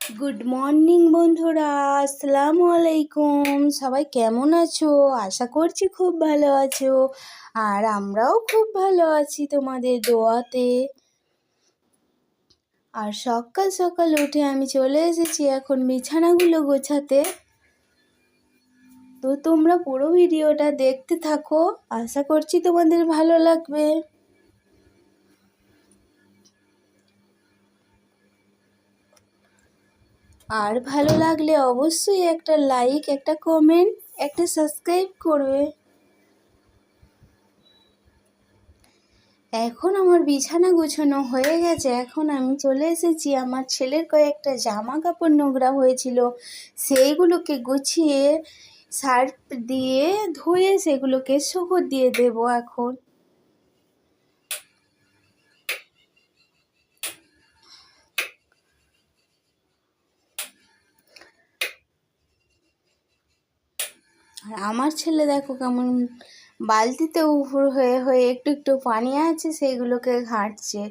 Good morning বন্ধুরা, আসসালামু আলাইকুম। সবাই কেমন আছো? আশা করছি খুব ভালো আছো। আর আমরাও খুব ভালো আছি তোমাদের দোয়াতে। আর সকাল সকাল উঠে আমি চলে এসেছি এখন বিছানাগুলো গোছাতে। তো তোমরা পুরো ভিডিওটা দেখতে থাকো, আশা করছি তোমাদের ভালো লাগবে। আর ভালো লাগলে অবশ্যই একটা লাইক, একটা কমেন্ট, একটা সাবস্ক্রাইব করবে। এখন আমার বিছানা গুছানো হয়ে গেছে। এখন আমি চলে এসেছি, আমার ছেলের কয়েকটা জামা কাপড় নোংরা হয়েছিল সেইগুলোকে গুছিয়ে সার্ফ দিয়ে ধুয়ে সেগুলোকে শুকো দিয়ে দেব এখন। আর আমার ছেলে দেখো কেমন বালতিতে উপর হয়ে হয়ে একটু একটু পানি আছে সেইগুলোকে ঘাঁটছে,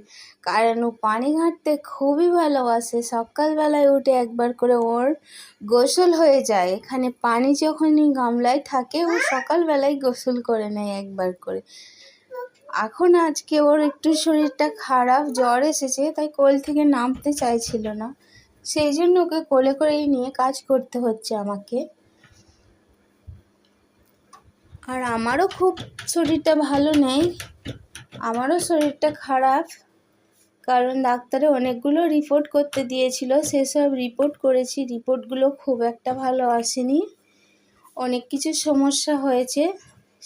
কারণ ও পানি ঘাঁটতে খুবই ভালোবাসে। সকালবেলায় উঠে একবার করে ওর গোসল হয়ে যায়। এখানে পানি যখনই গামলায় থাকে ও সকালবেলায় গোসল করে নেয় একবার করে। এখন আজকে ওর একটু শরীরটা খারাপ, জ্বর এসেছে, তাই কোল থেকে নামতে চাইছিল না, সেই জন্য ওকে কোলে করেই নিয়ে কাজ করতে হচ্ছে আমাকে। আর আমারও খুব শরীরটা ভালো নেই, আমারও শরীরটা খারাপ, কারণ ডাক্তারে অনেকগুলো রিপোর্ট করতে দিয়েছিল, সেসব রিপোর্ট করেছি। রিপোর্টগুলো খুব একটা ভালো আসেনি, অনেক কিছু সমস্যা হয়েছে।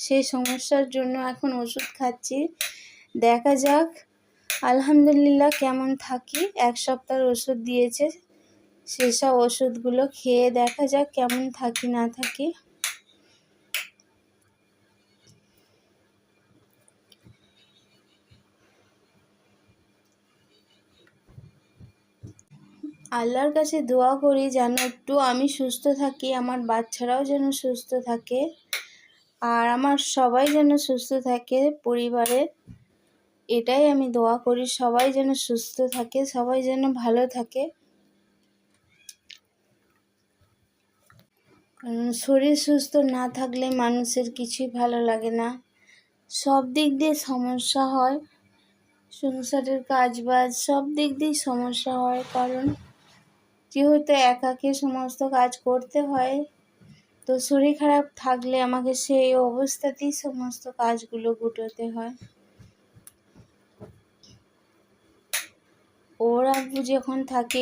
সেই সমস্যার জন্য এখন ওষুধ খাচ্ছি, দেখা যাক আলহামদুলিল্লাহ কেমন থাকি। 1 সপ্তাহের ওষুধ দিয়েছে, সেসব ওষুধগুলো খেয়ে দেখা যাক কেমন থাকি না থাকি। আল্লাহর কাছে দোয়া করি যেন একটু আমি সুস্থ থাকি, আমার বাচ্চারাও যেন সুস্থ থাকে, আর আমার সবাই যেন সুস্থ থাকে পরিবারের। এটাই আমি দোয়া করি, সবাই যেন সুস্থ থাকে, সবাই যেন ভালো থাকে। কারণ শরীর সুস্থ না থাকলে মানুষের কিছুই ভালো লাগে না, সব দিক দিয়ে সমস্যা হয়, সংসারের কাজবাজ সব দিক দিয়ে সমস্যা হয়। কারণ যেহেতু একাকে সমস্ত কাজ করতে হয়, তো শরীর খারাপ থাকলে আমাকে সেই অবস্থাতেই সমস্ত কাজগুলো গুটোতে হয়। ওর আব্বু যখন থাকে